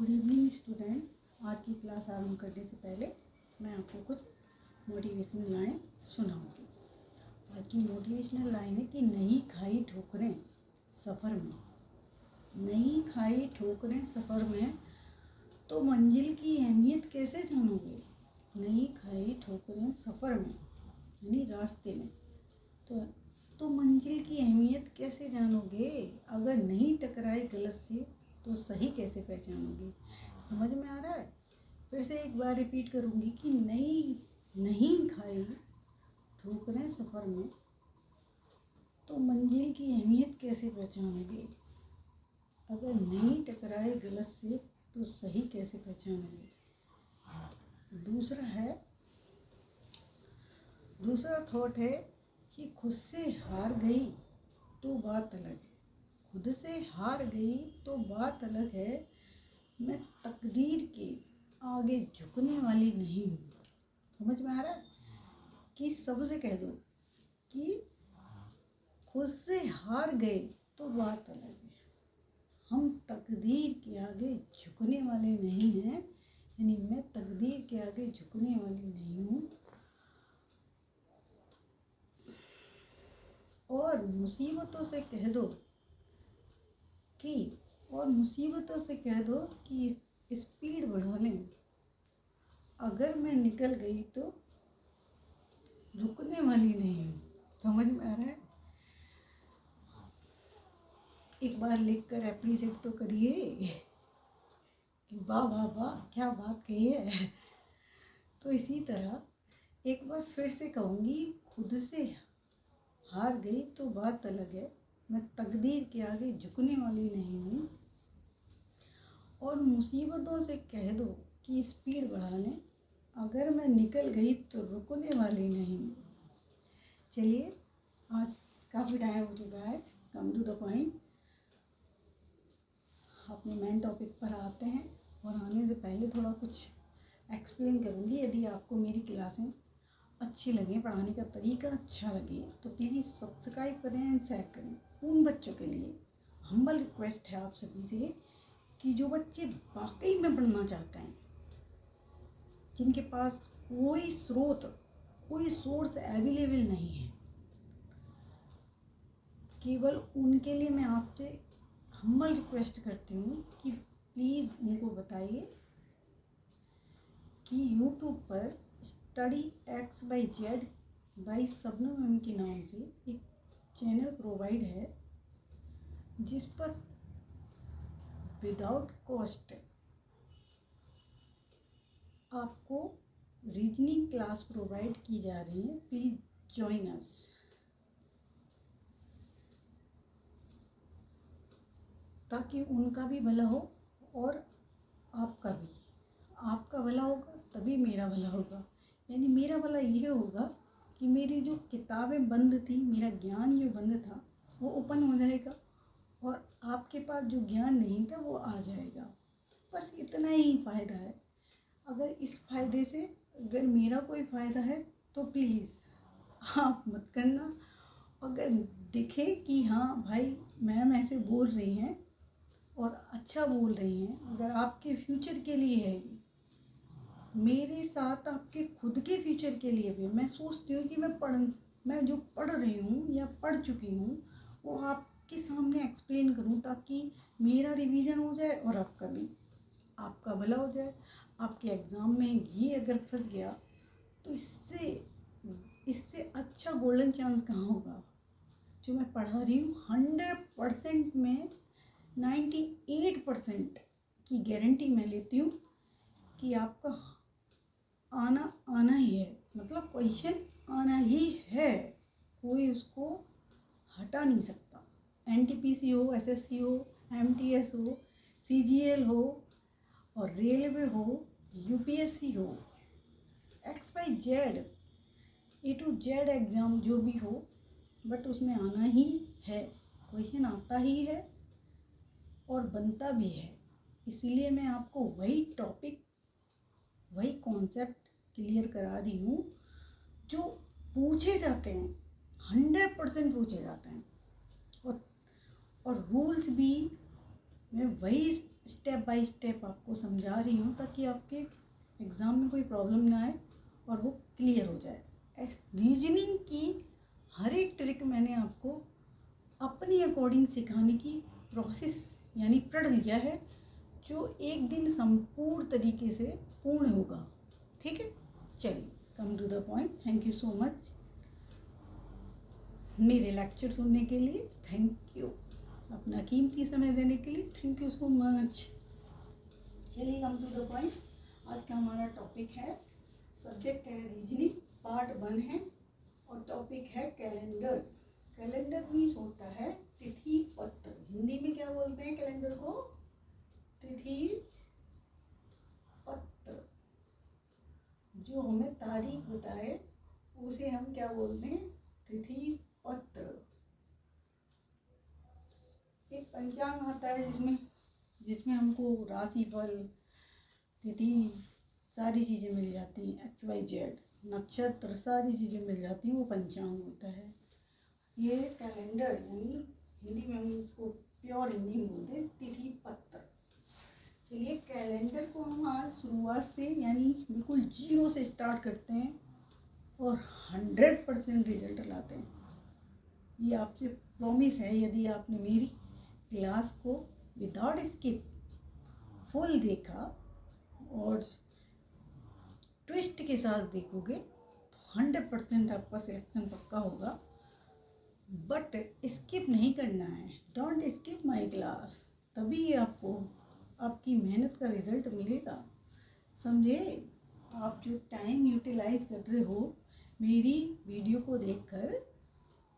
Good evening student. आज की class आरंभ करने से पहले मैं आपको कुछ मोटिवेशनल लाइन सुनाऊंगी। आज की मोटिवेशनल लाइन है कि नहीं खाई ठोकरें सफ़र में, नहीं खाई ठोकरें सफ़र में तो मंजिल की अहमियत कैसे जानोगे। नहीं खाई ठोकरें सफ़र में यानी रास्ते में, तो मंजिल की अहमियत कैसे जानोगे। अगर नहीं टकराए गलत से तो सही कैसे पहचानोगे। समझ में आ रहा है? फिर से एक बार रिपीट करूँगी कि नहीं खाई ठोकरें सफ़र में तो मंजिल की अहमियत कैसे पहचानोगे। अगर नहीं टकराए गलत से तो सही कैसे पहचानोगे। दूसरा थॉट है कि खुद से हार गई तो बात अलग है। खुद से हार गई तो बात अलग है, मैं तकदीर के आगे झुकने वाली नहीं हूँ। समझ में आ रहा है? कि सबसे कह दो कि खुद से हार गए तो बात अलग है, हम तकदीर के आगे झुकने वाले नहीं हैं। यानी मैं तकदीर के आगे झुकने वाली नहीं हूँ। और मुसीबतों से कह दो कि स्पीड बढ़ा लें। अगर मैं निकल गई तो रुकने वाली नहीं हूँ। समझ में आ रहा है? एक बार लिखकर एप्रिशिएट तो करिए कि वाह वाह वाह क्या बात कही है। तो इसी तरह एक बार फिर से कहूँगी, खुद से हार गई तो बात अलग है, मैं तकदीर के आगे झुकने वाली नहीं हूँ। और मुसीबतों से कह दो कि स्पीड बढ़ा लें। अगर मैं निकल गई तो रुकने वाली नहीं हूँ। चलिए, आज काफ़ी टाइम हो चुका है, कम टू द पॉइंट। अपने मेन टॉपिक पर आते हैं और आने से पहले थोड़ा कुछ एक्सप्लेन करूँगी। यदि आपको मेरी क्लासें अच्छी लगें, पढ़ाने का तरीका अच्छा लगे तो प्लीज़ सब्सक्राइब करें एंड शेयर करें। उन बच्चों के लिए हम्बल रिक्वेस्ट है आप सभी से कि जो बच्चे वाकई में पढ़ना चाहते हैं, जिनके पास कोई सोर्स अवेलेबल नहीं है, केवल उनके लिए मैं आपसे हम्बल रिक्वेस्ट करती हूँ कि प्लीज़ उनको बताइए कि यूट्यूब पर study XYZ by Shabnam ma'am के नाम से एक चैनल प्रोवाइड है, जिस पर विदाउट कॉस्ट आपको रीजनिंग क्लास प्रोवाइड की जा रही है। Please join us. ताकि उनका भी भला हो और आपका भला होगा, तभी मेरा भला होगा। यानी मेरा भला ये होगा कि मेरी जो किताबें बंद थी, मेरा ज्ञान जो बंद था वो ओपन हो जाएगा और आपके पास जो ज्ञान नहीं था वो आ जाएगा। बस इतना ही फ़ायदा है। अगर इस फ़ायदे से अगर मेरा कोई फ़ायदा है तो प्लीज़ आप मत करना। अगर दिखे कि हाँ भाई मैम ऐसे बोल रही हैं और अच्छा बोल रही हैं, अगर आपके फ्यूचर के लिए है, मेरे साथ आपके खुद के फ्यूचर के लिए भी, मैं सोचती हूँ कि मैं जो पढ़ रही हूँ या पढ़ चुकी हूँ वो आपके सामने एक्सप्लेन करूँ, ताकि मेरा रिवीजन हो जाए और आपका भला हो जाए। आपके एग्ज़ाम में ये अगर फंस गया तो इससे अच्छा गोल्डन चांस कहाँ होगा। जो मैं पढ़ा रही हूँ 100% में 98% की गारंटी मैं लेती हूँ कि आपका आना ही है। मतलब क्वेश्चन आना ही है, कोई उसको हटा नहीं सकता। NTPC हो, SSC हो, MTS हो, CGL हो और रेलवे हो, UPSC हो, XYZ A to Z exam जो भी हो, बट उसमें आना ही है। क्वेश्चन आता ही है और बनता भी है। इसीलिए मैं आपको वही टॉपिक, वही कॉन्सेप्ट क्लियर करा रही हूँ जो पूछे जाते हैं, 100% पूछे जाते हैं। और रूल्स भी मैं वही स्टेप बाय स्टेप आपको समझा रही हूँ ताकि आपके एग्ज़ाम में कोई प्रॉब्लम ना आए और वो क्लियर हो जाए। रीजनिंग की हर एक ट्रिक मैंने आपको अपने अकॉर्डिंग सिखाने की प्रोसेस यानी पढ़ लिया है, जो एक दिन संपूर्ण तरीके से पूर्ण होगा। ठीक है, चलिए come to the point. Thank you so much मेरे लेक्चर सुनने के लिए। थैंक यू अपना कीमती समय देने के लिए। Thank you so much. चलिए कम टू द पॉइंट। आज का हमारा टॉपिक है, सब्जेक्ट है रीजनिंग, पार्ट 1 है और टॉपिक है कैलेंडर। कैलेंडर मीन्स होता है तिथि पत्र। हिंदी में क्या बोलते हैं कैलेंडर को? तिथि पत्र। जो हमें तारीख बताए उसे हम क्या बोलते हैं? तिथि पत्र। एक पंचांग आता है जिसमें हमको राशिफल, तिथि, सारी चीज़ें मिल जाती हैं। XYZ नक्षत्र सारी चीज़ें मिल जाती हैं, वो पंचांग होता है। ये कैलेंडर यानी हिंदी में हम इसको प्योर हिंदी में बोलते हैं तिथि पत्र। चलिए कैलेंडर को हम आज शुरुआत से यानी बिल्कुल 0 से स्टार्ट करते हैं और 100% रिजल्ट लाते हैं। ये आपसे प्रॉमिस है। यदि आपने मेरी क्लास को विदाउट स्किप फुल देखा और ट्विस्ट के साथ देखोगे तो 100% आपका सिलेक्शन पक्का होगा। बट स्किप नहीं करना है। डोंट स्किप माय क्लास, तभी आपको आपकी मेहनत का रिजल्ट मिलेगा। समझे? आप जो टाइम यूटिलाइज कर रहे हो मेरी वीडियो को देखकर,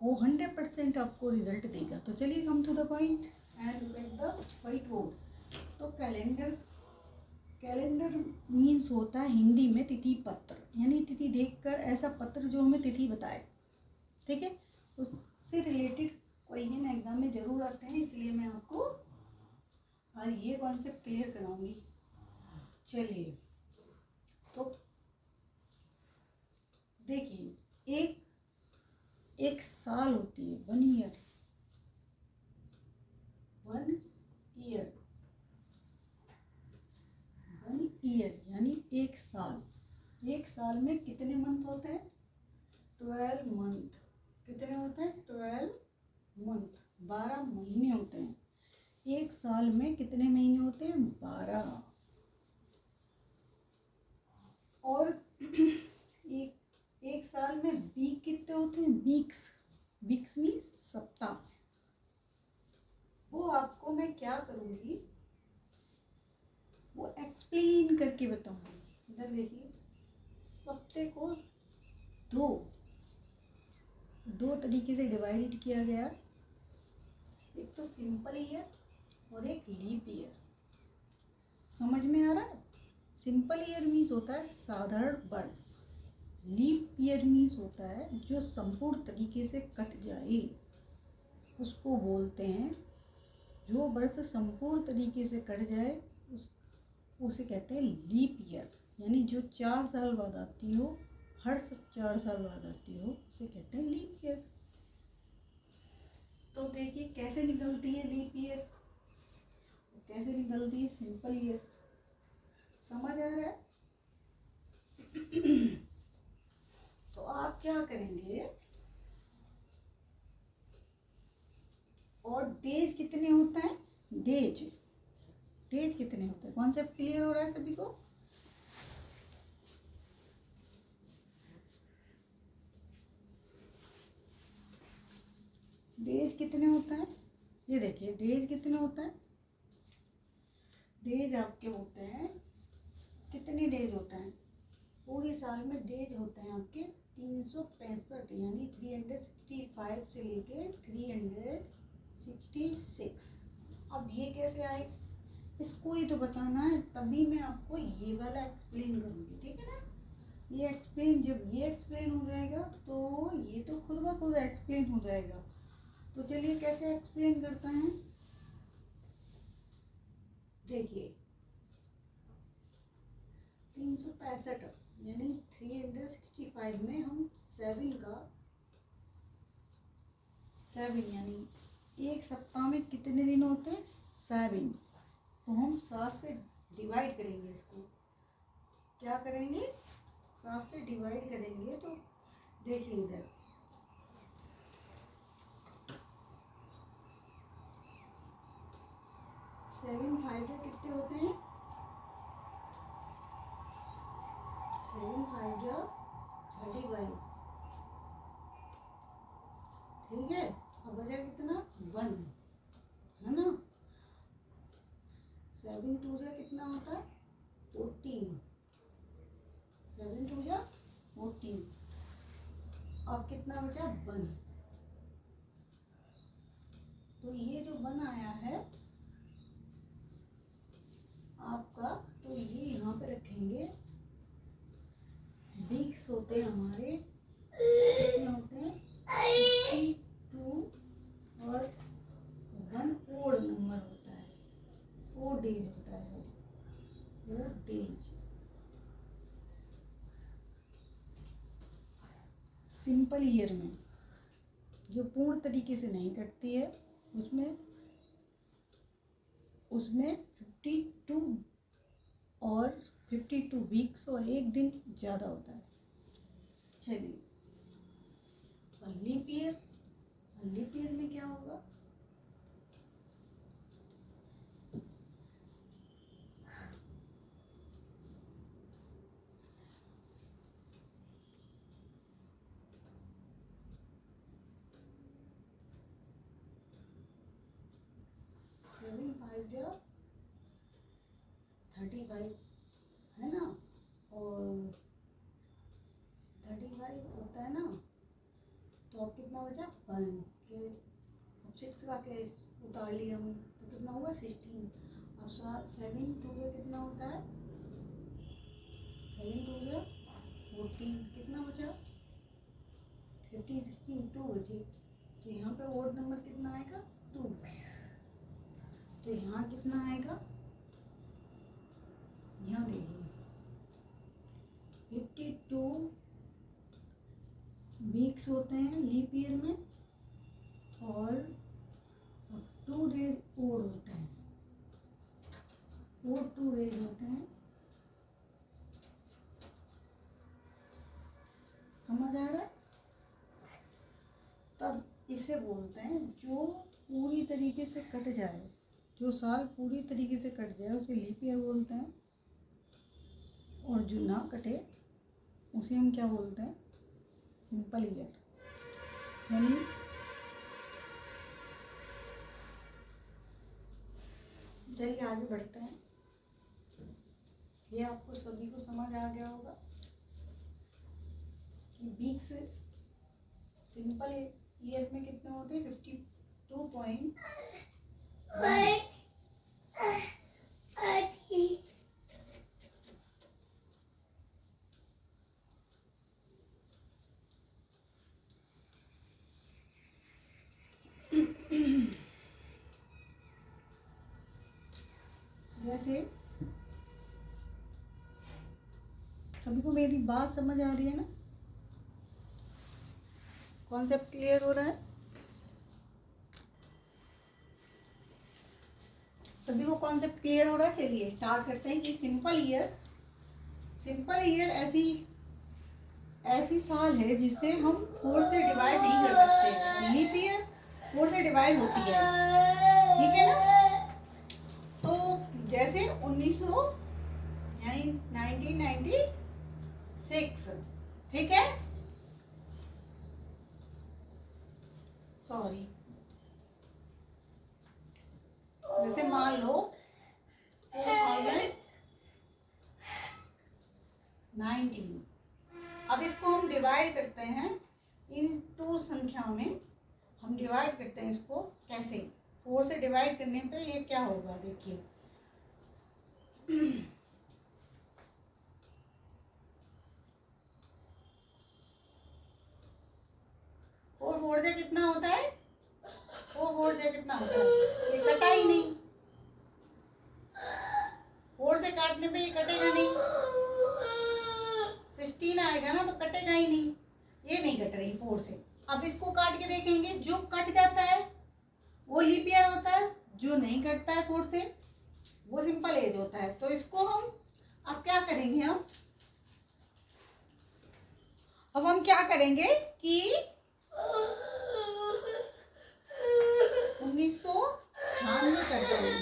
वो 100% आपको रिजल्ट देगा। तो चलिए come to the point and look at the whiteboard. तो कैलेंडर मीन्स होता है हिंदी में तिथि पत्र, यानी तिथि देखकर ऐसा पत्र जो हमें तिथि बताए। ठीक है, उससे रिलेटेड क्वेश्चन एग्जाम में जरूर आते हैं, इसलिए मैं आपको आज ये कॉन्सेप्ट क्लियर कराऊंगी। चलिए तो देखिए, एक साल होती है 1 ईयर। 1 ईयर यानी एक साल। एक साल में कितने मंथ होते हैं? 12 मंथ। कितने होते हैं? 12 मंथ। 12 महीने होते हैं। एक साल में कितने महीने होते हैं? 12। और एक साल में वीक कितने होते हैं? वीक्स मीन्स सप्ताह। वो आपको मैं क्या करूँगी, वो एक्सप्लेन करके बताऊंगी। इधर देखिए, सप्ते को दो तरीके से डिवाइडेड किया गया। एक तो सिंपल ईयर और एक लीप ईयर। समझ में आ रहा है? सिंपल ईयर मीन्स होता है साधारण वर्ष। लीप ईयर मीन्स होता है जो संपूर्ण तरीके से कट जाए, उसको बोलते हैं। जो वर्ष संपूर्ण तरीके से कट जाए उसे कहते हैं लीप ईयर। यानी जो 4 साल बाद आती हो, हर 4 साल बाद आती हो, उसे कहते हैं लीप ईयर। तो देखिए कैसे निकलती है लीप ईयर, कैसे निकलती है सिंपल ईयर। समझ आ रहा है? तो आप क्या करेंगे, और डेज कितने होते हैं? डेज कितने होते हैं? कॉन्सेप्ट क्लियर हो रहा है सभी को? डेज कितने होते हैं? ये देखिए डेज कितने होते हैं? डेज आपके होते हैं, कितने डेज होते हैं? पूरे साल में डेज होते हैं आपके 365, यानी 365 से लेके 366। अब ये कैसे आए, इसको ही तो बताना है, तभी मैं आपको ये वाला एक्सप्लेन करूँगी। ठीक है ना? ये एक्सप्लेन, जब ये एक्सप्लेन हो जाएगा तो ये तो खुद ब खुद एक्सप्लेन हो जाएगा। तो चलिए कैसे एक्सप्लेन करते हैं। देखिए 365 यानी 365 में हम 7 यानी एक सप्ताह में कितने दिन होते हैं? 7। तो हम 7 से डिवाइड करेंगे इसको। क्या करेंगे? 7 से डिवाइड करेंगे। तो देखिए इधर 7 5 या कितने होते हैं? 7 5 या 35। ठीक है, अब बचा कितना? 1, है ना। 7 2 या कितना होता है? 14। 7 2 या 14। अब कितना बचा? 1। तो ये जो 1 आया है आपका, तो ये यहाँ पे रखेंगे। वीक्स होते हैं हमारे, कितने होते हैं? 52 और 1 ओड नंबर होता है, 4 डेज होता है, सॉरी 4 डेज। सिंपल ईयर में जो पूर्ण तरीके से नहीं कटती है उसमें 52 और 52 वीक्स और 1 दिन ज़्यादा होता है। चलिए, और लीप ईयर में क्या होगा? सेवन फाइव या 35, है ना। और 35 होता है ना, तो अब कितना बचा? 1 के, अब 6 का के उतार लिया हम, तो कितना हुआ? 16। अब 7 2 का कितना होता है? 7 2 या 14। कितना बचा? 15 16 2 बचे। तो यहाँ पे ओड नंबर कितना आएगा? 2। तो यहाँ कितना आएगा? यहाँ देखिए 52 वीक्स होते हैं लीप ईयर में, और 2 डेज ओड होते हैं, ओड 2 डेज होते हैं। समझ आ रहा है? तब इसे बोलते हैं जो पूरी तरीके से कट जाए, जो साल पूरी तरीके से कट जाए उसे लीप ईयर बोलते हैं, और जो ना कटे उसे हम क्या बोलते हैं? Simple year. यानी चलिए आगे बढ़ते हैं। ये आपको सभी को समझ आ गया होगा कि वीक्स सिंपल ईयर में कितने होते हैं? 52.1। जैसे सभी को मेरी बात समझ आ रही है ना? कॉन्सेप्ट क्लियर हो रहा है? सभी को कॉन्सेप्ट क्लियर हो रहा है? चलिए स्टार्ट करते हैं कि सिंपल ईयर ऐसी साल है जिसे हम 4 से डिवाइड नहीं कर सकते। लीप ईयर 4 से डिवाइड होती है, ठीक है ना। तो जैसे 1900 यानी 1996, ठीक है, सॉरी, जैसे मान लो 2019। अब इसको हम डिवाइड करते हैं इन 2 संख्या में। हम डिवाइड करते हैं इसको कैसे? 4 से डिवाइड करने पे ये क्या होगा? देखिए 4 4 से कितना होता है? 4 4 से कितना होता है? ये कटा ही नहीं। 4 से काटने पे ये कटेगा नहीं। 16 आएगा ना, तो कटेगा ही नहीं। ये नहीं कट रही 4 से। अब इसको काट के देखेंगे, जो कट जाता है वो लीप ईयर होता है, जो नहीं कटता है 4 से वो सिंपल एज होता है। तो इसको हम अब क्या करेंगे, अब हम क्या करेंगे कि 1996 करते हैं,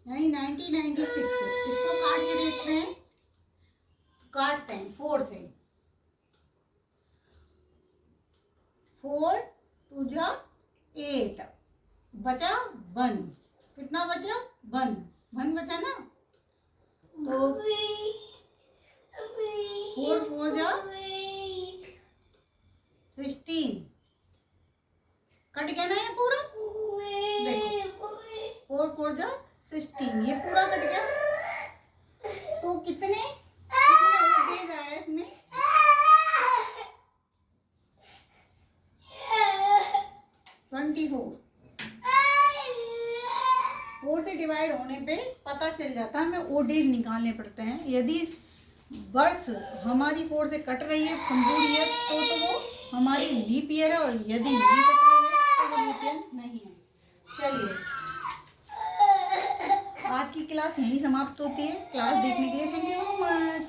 यानी 1996। इसको काट के देखते हैं, काटते हैं 4 से। 4 2 जा 8, बचा 1। कितना बचा? 1 बचा ना। तो 4 4 जा 16, कट गया ना ये पूरा। देखो 4 4 जा 16, ये पूरा कट गया। तो कितने डेज आया इसमें? 24। 4 से डिवाइड होने पे पता चल जाता है, हमें वो डेज निकालने पड़ते हैं। यदि वर्ष हमारी 4 से कट रही है कंप्लीट ईयर, तो वो हमारी लीप ईयर है, और यदि नहीं कट रही है तो वो लीप ईयर नहीं है। चलिए, आज की क्लास यहीं समाप्त होती है। क्लास देखने के लिए थैंक यू सो मच।